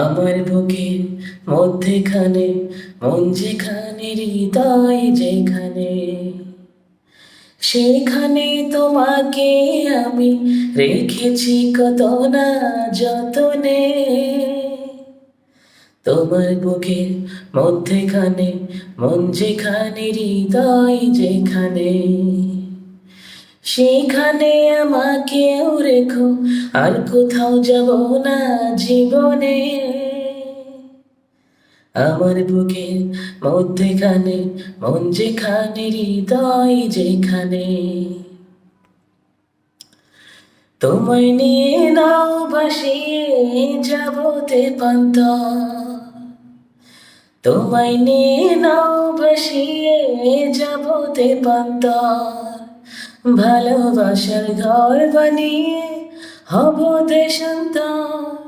আমার বুকের মধ্যেখানে মন যেখানে, হৃদয় যেখানে, সেখানে তোমাকে আমি রেখেছি কত না যতনে। তোমার বুকের মধ্যেখানে মন যেখানে, হৃদয় যেখানে, সেখানে আমাকেও রেখো, আর কোথাও যাব না জীবনে। আমার বুকের মধ্যেখানে মন যেখানে, হৃদয় যেখানে, তোমায় নিয়ে নাও ভাসিয়ে যাবো তেপান্তর, তোমায় নিয়ে নাও ভাসিয়ে যাবো তেপান্তর, ভালোবাসার ঘর বানিয়ে হব দেশান্তর।